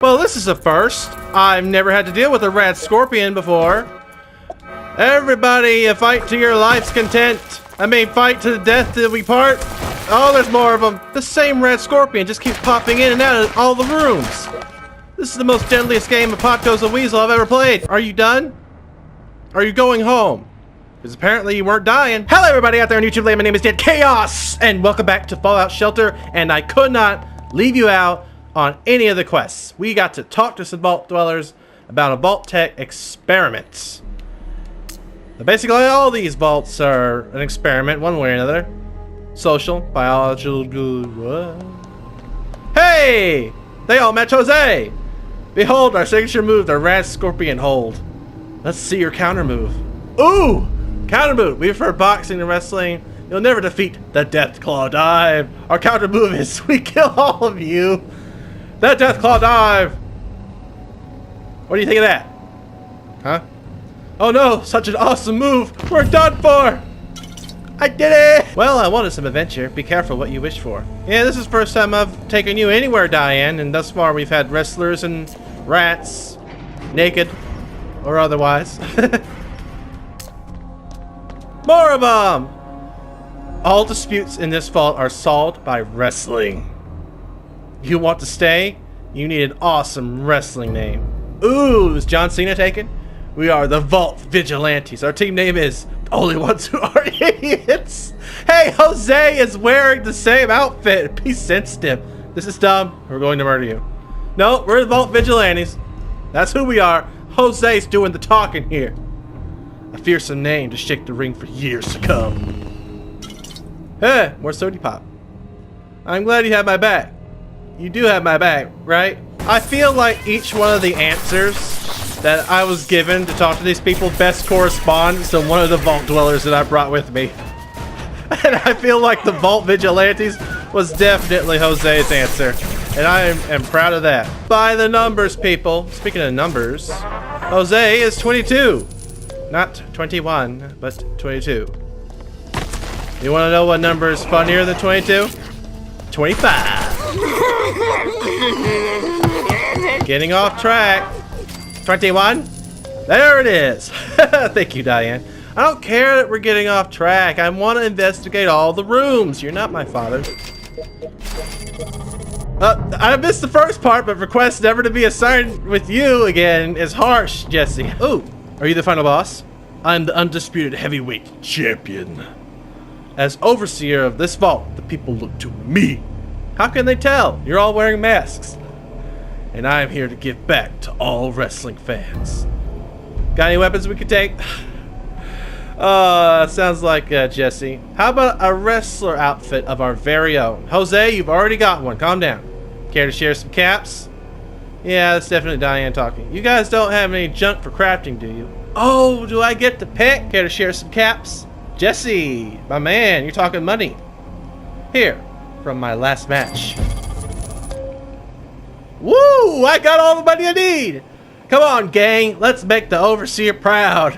Well, this is a first. I've never had to deal with a rat scorpion before. Everybody, fight to your life's content. I mean, fight to the death till we part. Oh, there's more of them. The same red scorpion just keeps popping in and out of all the rooms. This is the most deadliest game of Pop Goes the Weasel I've ever played. Are you done? Are you going home? Because apparently you weren't dying. Hello everybody out there on YouTube land, my name is Dead Chaos, and welcome back to Fallout Shelter, and I could not leave you out on any of the quests. We got to talk to some vault dwellers about a vault-tec experiment. Basically, all these vaults are an experiment, one way or another. Social, biological, what? Hey! They all match Jose! Behold our signature move, the Rat Scorpion Hold. Let's see your counter move. Ooh! Counter move! We've heard boxing and wrestling. You'll never defeat the Death Claw Dive. Our counter move is we kill all of you. The Death Claw Dive! What do you think of that? Huh? Oh no, such an awesome move! We're done for! I did it! Well, I wanted some adventure. Be careful what you wish for. Yeah, this is the first time I've taken you anywhere, Diane, and thus far we've had wrestlers and rats. Naked. Or otherwise. More of them! All disputes in this vault are solved by wrestling. You want to stay? You need an awesome wrestling name. Ooh, is John Cena taken? We are the Vault Vigilantes. Our team name is the Only Ones Who Are Idiots. Hey, Jose is wearing the same outfit. Be sensitive. This is dumb. We're going to murder you. No, we're the Vault Vigilantes. That's who we are. Jose's doing the talking here. A fearsome name to shake the ring for years to come. Hey, more sody pop. I'm glad you have my back. You do have my back, right? I feel like each one of the answers that I was given to talk to these people best corresponds to one of the vault dwellers that I brought with me. And I feel like the Vault Vigilantes was definitely Jose's answer. And I am proud of that. By the numbers, people. Speaking of numbers, Jose is 22. Not 21, but 22. You want to know what number is funnier than 22? 25. Getting off track. 21? There it is. Thank you, Diane. I don't care that we're getting off track. I want to investigate all the rooms. You're not my father. I missed the first part, but request never to be assigned with you again is harsh, Jesse. Ooh, are you the final boss? I'm the undisputed heavyweight champion. As overseer of this vault, the people look to me. How can they tell? You're all wearing masks. And I'm here to give back to all wrestling fans. Got any weapons we could take? Sounds like Jesse. How about a wrestler outfit of our very own? Jose, you've already got one. Calm down. Care to share some caps? Yeah, that's definitely Diane talking. You guys don't have any junk for crafting, do you? Oh, do I get to pick? Care to share some caps? Jesse, my man, you're talking money. Here, from my last match. Woo! I got all the money I need! Come on, gang. Let's make the overseer proud.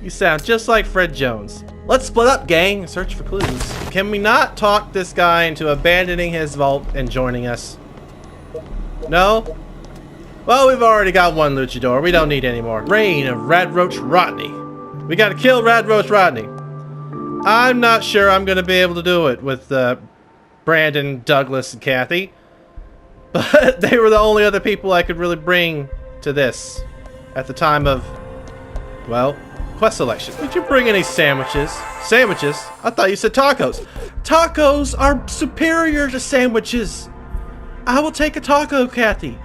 You sound just like Fred Jones. Let's split up, gang, and search for clues. Can we not talk this guy into abandoning his vault and joining us? No? Well, we've already got one luchador. We don't need any more. Reign of Radroach Rodney. We gotta kill Radroach Rodney. I'm not sure I'm gonna be able to do it with Brandon, Douglas, and Kathy. But they were the only other people I could really bring to this at the time of, well, quest selection. Did you bring any sandwiches? Sandwiches? I thought you said tacos. Tacos are superior to sandwiches. I will take a taco, Kathy.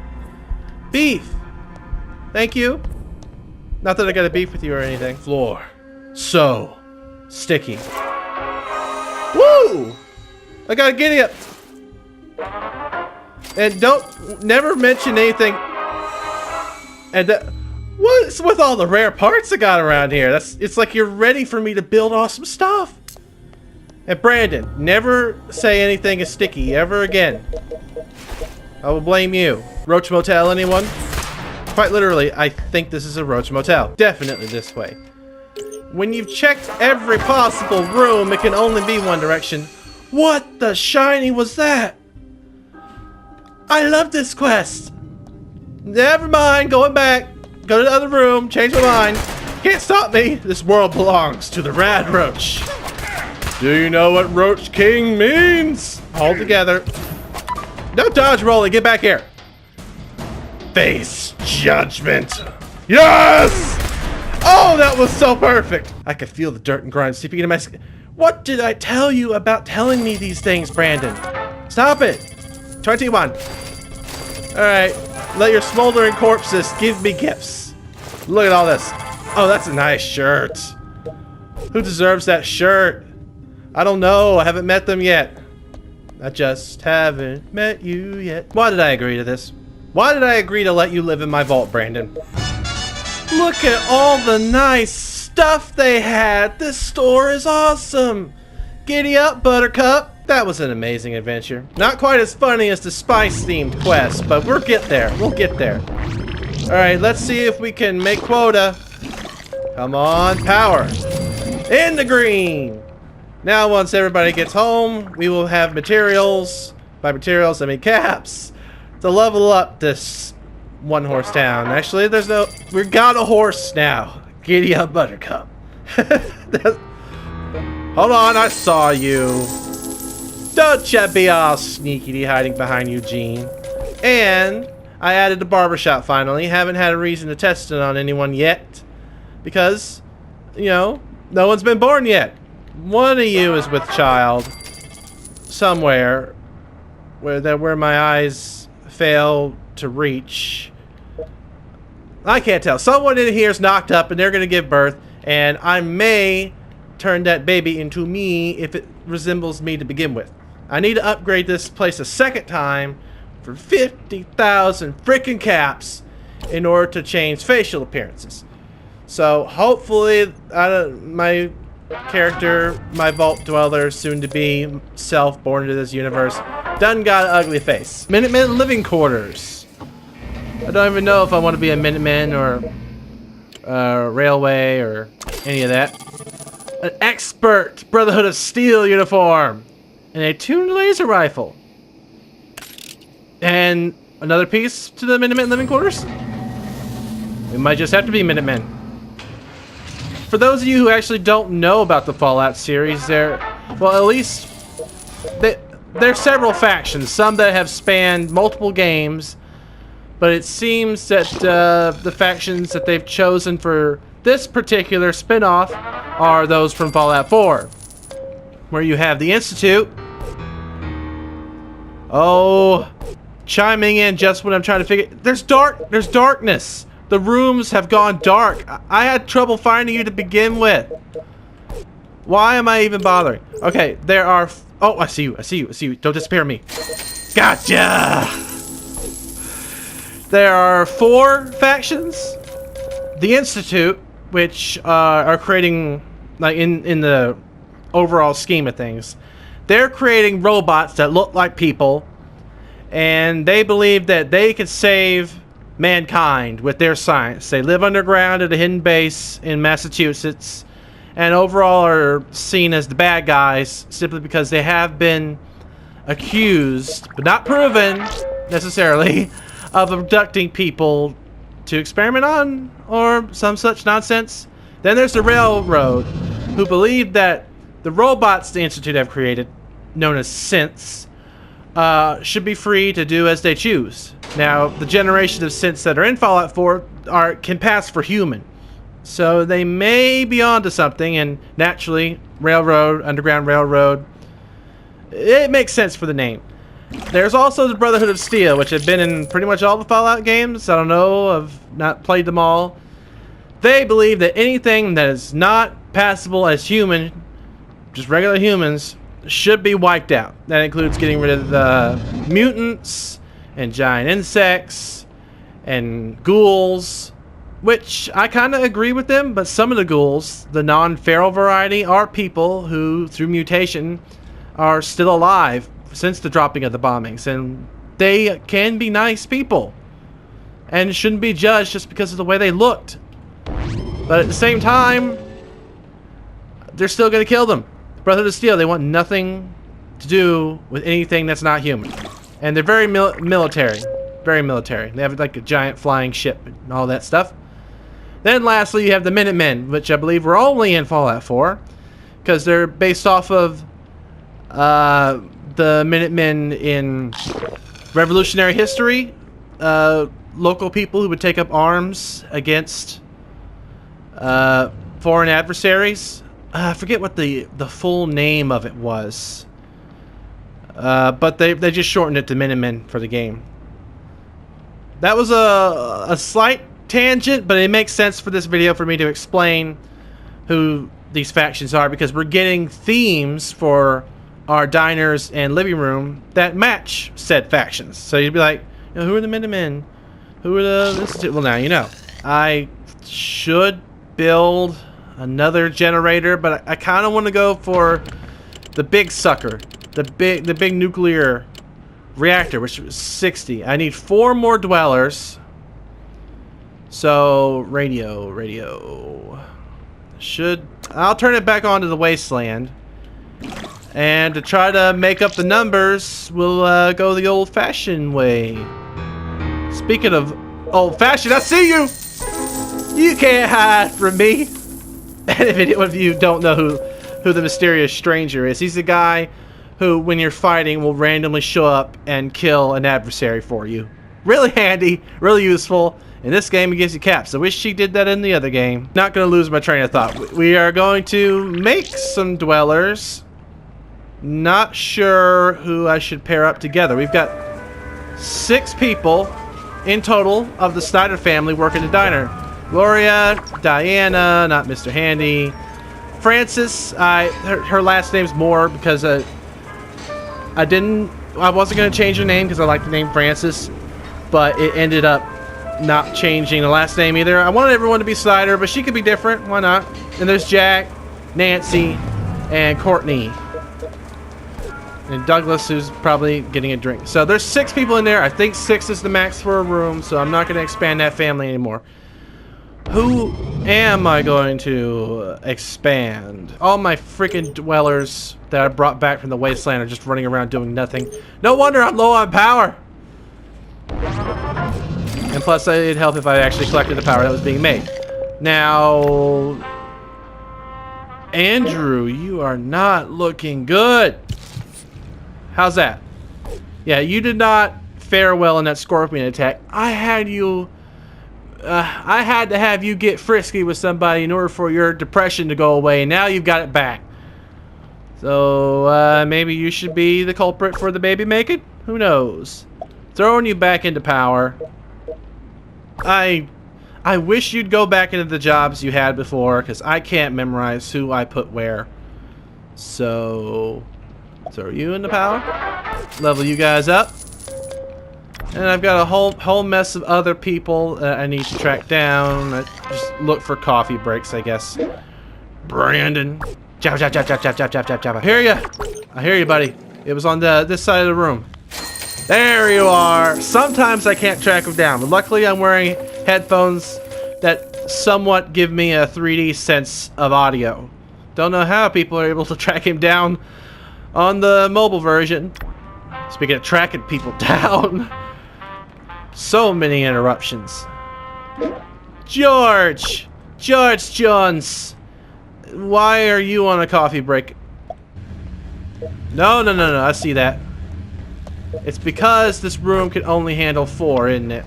Beef. Thank you. Not that I got a beef with you or anything. Floor. So sticky. Woo! I got a giddy up. And never mention anything. And what's with all the rare parts I got around here? It's like you're ready for me to build awesome stuff. And Brandon, never say anything is sticky ever again. I will blame you. Roach Motel, anyone? Quite literally, I think this is a Roach Motel. Definitely this way. When you've checked every possible room, it can only be one direction. What the shiny was that? I love this quest. Never mind, going back. Go to the other room, change my mind. Can't stop me. This world belongs to the Rad Roach. Do you know what Roach King means? All together. No dodge rolling, get back here. Face judgment. Yes! Oh, that was so perfect. I could feel the dirt and grime seeping into my skin. What did I tell you about telling me these things, Brandon? Stop it. 21. Alright, let your smoldering corpses give me gifts. Look at all this. Oh, that's a nice shirt. Who deserves that shirt? I don't know, I haven't met them yet. I just haven't met you yet. Why did I agree to this? Why did I agree to let you live in my vault, Brandon? Look at all the nice stuff they had. This store is awesome. Giddy up, Buttercup. That was an amazing adventure. Not quite as funny as the spice-themed quest, but we'll get there. We'll get there. Alright, let's see if we can make quota. Come on, power. In the green. Now, once everybody gets home, we will have materials. By materials, I mean caps. To level up this one-horse town. Actually, there's no... We got a horse now. Giddy up, Buttercup. Hold on, I saw you. Don't ya be all sneaky hiding behind Eugene. And I added the barbershop finally. Haven't had a reason to test it on anyone yet. Because, you know, no one's been born yet. One of you is with child. Somewhere. Where my eyes fail to reach. I can't tell. Someone in here is knocked up and they're going to give birth. And I may turn that baby into me if it resembles me to begin with. I need to upgrade this place a second time for 50,000 freaking caps in order to change facial appearances. So hopefully my character, my vault dweller, soon to be self born into this universe, done got an ugly face. Minutemen living quarters. I don't even know if I want to be a Minuteman or railway or any of that. An expert Brotherhood of Steel uniform. And a tuned laser rifle. And another piece to the Minutemen living quarters? We might just have to be Minutemen. For those of you who actually don't know about the Fallout series, well, at least there's several factions, some that have spanned multiple games, but it seems that the factions that they've chosen for this particular spin-off are those from Fallout 4, where you have the Institute. Oh, chiming in just when I'm trying to figure... There's darkness. The rooms have gone dark. I had trouble finding you to begin with. Why am I even bothering? Okay, there are... Oh, I see you. I see you. I see you. Don't disappear on me. Gotcha! There are 4 factions. The Institute, which are creating... Like, in the overall scheme of things... They're creating robots that look like people, and they believe that they could save mankind with their science. They live underground at a hidden base in Massachusetts, and overall are seen as the bad guys simply because they have been accused, but not proven necessarily, of abducting people to experiment on, or some such nonsense. Then there's the Railroad, who believe that the robots the Institute have created, known as synths, should be free to do as they choose. Now, the generation of synths that are in Fallout 4 can pass for human. So they may be onto something, and naturally, Railroad, Underground Railroad, it makes sense for the name. There's also the Brotherhood of Steel, which have been in pretty much all the Fallout games. I don't know, I've not played them all. They believe that anything that is not passable as human, just regular humans, should be wiped out. That includes getting rid of the mutants and giant insects and ghouls, which I kind of agree with them, but some of the ghouls, the non-feral variety, are people who, through mutation, are still alive since the dropping of the bombings, and they can be nice people and shouldn't be judged just because of the way they looked. But at the same time, they're still going to kill them. Brotherhood of Steel, they want nothing to do with anything that's not human. And they're very military. Very military. They have like a giant flying ship and all that stuff. Then lastly, you have the Minutemen, which I believe were only in Fallout 4, because they're based off of the Minutemen in Revolutionary history. Local people who would take up arms against foreign adversaries. I forget what the full name of it was. But they just shortened it to Minutemen for the game. That was a slight tangent, but it makes sense for this video for me to explain who these factions are, because we're getting themes for our diners and living room that match said factions. So you'd be like, you know, who are the Minutemen? Who are the... Well, now you know. I should build another generator, but I kind of want to go for the big sucker. The big nuclear reactor, which was 60. I need 4 more dwellers. So, radio. I'll turn it back onto the wasteland. And to try to make up the numbers, we'll go the old-fashioned way. Speaking of old-fashioned, I see you! You can't hide from me! And if any of you don't know who the mysterious stranger is, he's the guy who, when you're fighting, will randomly show up and kill an adversary for you. Really handy, really useful. In this game, it gives you caps. I wish she did that in the other game. Not going to lose my train of thought. We are going to make some dwellers. Not sure who I should pair up together. We've got 6 people in total of the Snyder family working the diner. Gloria, Diana, not Mr. Handy, Francis. Her last name's Moore because I wasn't going to change her name because I like the name Francis, but it ended up not changing the last name either. I wanted everyone to be Snyder, but she could be different. Why not? And there's Jack, Nancy, and Courtney. And Douglas, who's probably getting a drink. So there's 6 people in there. I think 6 is the max for a room, so I'm not going to expand that family anymore. Who am I going to expand? All my freaking dwellers that I brought back from the wasteland are just running around doing nothing. No wonder I'm low on power. And plus, it'd help if I actually collected the power that was being made. Now, Andrew, you are not looking good. How's that? Yeah, you did not fare well in that scorpion attack. I had to have you get frisky with somebody in order for your depression to go away, and now you've got it back. So, maybe you should be the culprit for the baby making? Who knows? Throwing you back into power. I wish you'd go back into the jobs you had before, because I can't memorize who I put where. So, throw you into power. Level you guys up. And I've got a whole mess of other people I need to track down. I just look for coffee breaks, I guess. Brandon. Jab, jab, jab, jab, jab, jab, jab, jab, jab. I hear ya. I hear you, buddy. It was on this side of the room. There you are. Sometimes I can't track him down, but luckily I'm wearing headphones that somewhat give me a 3D sense of audio. Don't know how people are able to track him down on the mobile version. Speaking of tracking people down, so many interruptions. George Jones, why are you on a coffee break? No, I see that. It's because this room can only handle 4, isn't it?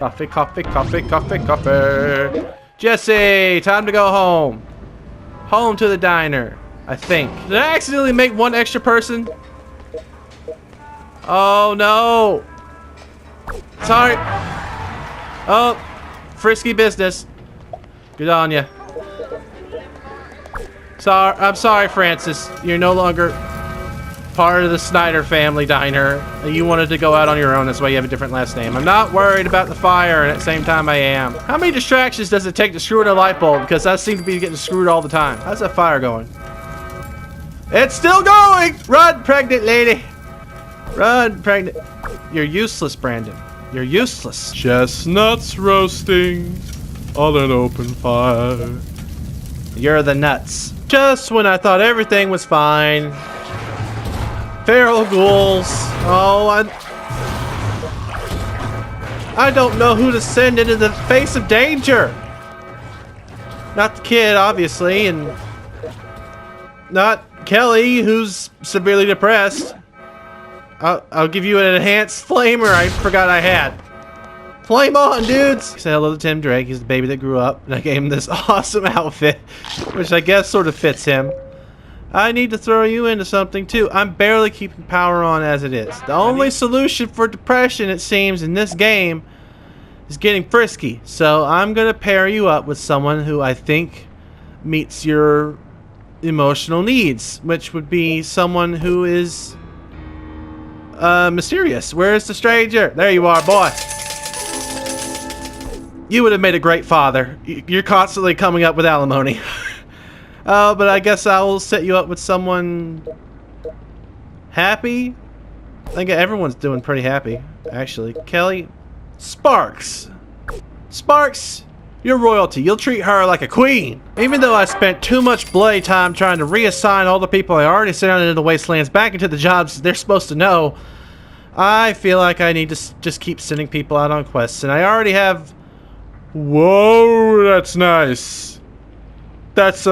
Coffee. Jesse, time to go home. Home to the diner, I think. Did I accidentally make 1 extra person? Oh no. Sorry. Oh, frisky business. Good on ya. I'm sorry, Francis. You're no longer part of the Snyder family diner. You wanted to go out on your own. That's why you have a different last name. I'm not worried about the fire, and at the same time I am. How many distractions does it take to screw in a light bulb? Because I seem to be getting screwed all the time. How's that fire going? It's still going! Run, pregnant lady! Run, pregnant. You're useless, Brandon. You're useless. Chestnuts roasting on an open fire. You're the nuts. Just when I thought everything was fine. Feral ghouls. Oh, I don't know who to send into the face of danger. Not the kid, obviously, and not Kelly, who's severely depressed. I'll give you an enhanced flamer I forgot I had. Flame on, dudes! Say hello to Tim Drake. He's the baby that grew up, and I gave him this awesome outfit, which I guess sort of fits him. I need to throw you into something, too. I'm barely keeping power on as it is. The only solution for depression, it seems, in this game is getting frisky. So I'm going to pair you up with someone who I think meets your emotional needs, which would be someone who is mysterious. Where's the stranger? There you are, boy. You would have made a great father. You're constantly coming up with alimony. But I guess I'll set you up with someone happy. I think everyone's doing pretty happy, actually. Kelly, Sparks. Sparks, you're royalty. You'll treat her like a queen. Even though I spent too much bloody time trying to reassign all the people I already sent out into the wastelands back into the jobs they're supposed to know, I feel like I need to just keep sending people out on quests. And I already have... Whoa, that's nice. That's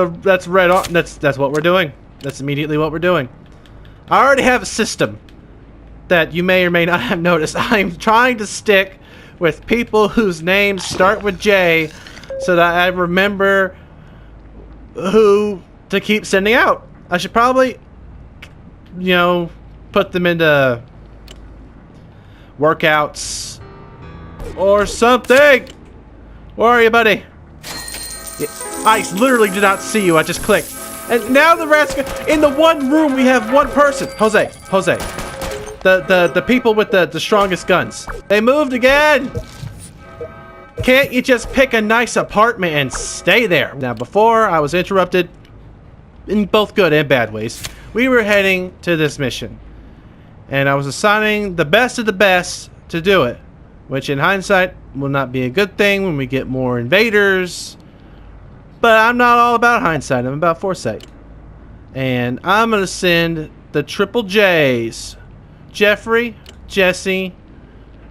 red on. That's what we're doing. That's immediately what we're doing. I already have a system that you may or may not have noticed. I'm trying to stick with people whose names start with J so that I remember who to keep sending out. I should probably, you know, put them into workouts or something. Where are you, buddy? I literally did not see you. I just clicked. And now the rats... In the one room, we have one person. Jose. The people with the strongest guns. They moved again. Can't you just pick a nice apartment and stay there? Now, before I was interrupted in both good and bad ways, we were heading to this mission. And I was assigning the best of the best to do it. Which, in hindsight, will not be a good thing when we get more invaders. But I'm not all about hindsight. I'm about foresight. And I'm going to send the triple J's. Jeffrey, Jesse,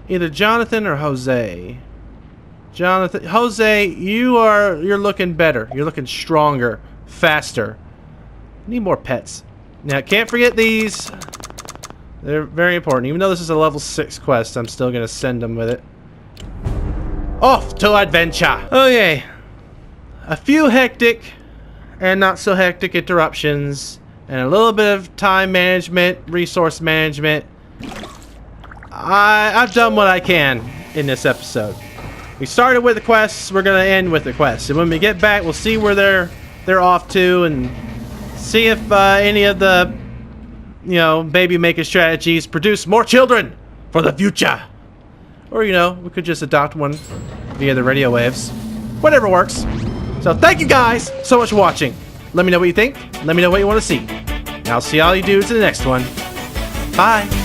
either Jonathan or Jose. Jonathan, Jose, you're looking better. You're looking stronger, faster. Need more pets. Now, can't forget these. They're very important. Even though this is a level 6 quest, I'm still going to send them with it. Off to adventure. Okay. A few hectic and not so hectic interruptions. And a little bit of time management, resource management. I've done what I can in this episode. We started with the quests. We're going to end with the quests. And when we get back, we'll see where they're off to. And see if any of the... you know, baby maker strategies produce more children for the future. Or, you know, we could just adopt one via the radio waves. Whatever works. So thank you guys so much for watching. Let me know what you think. Let me know what you want to see. And I'll see all you dudes in the next one. Bye.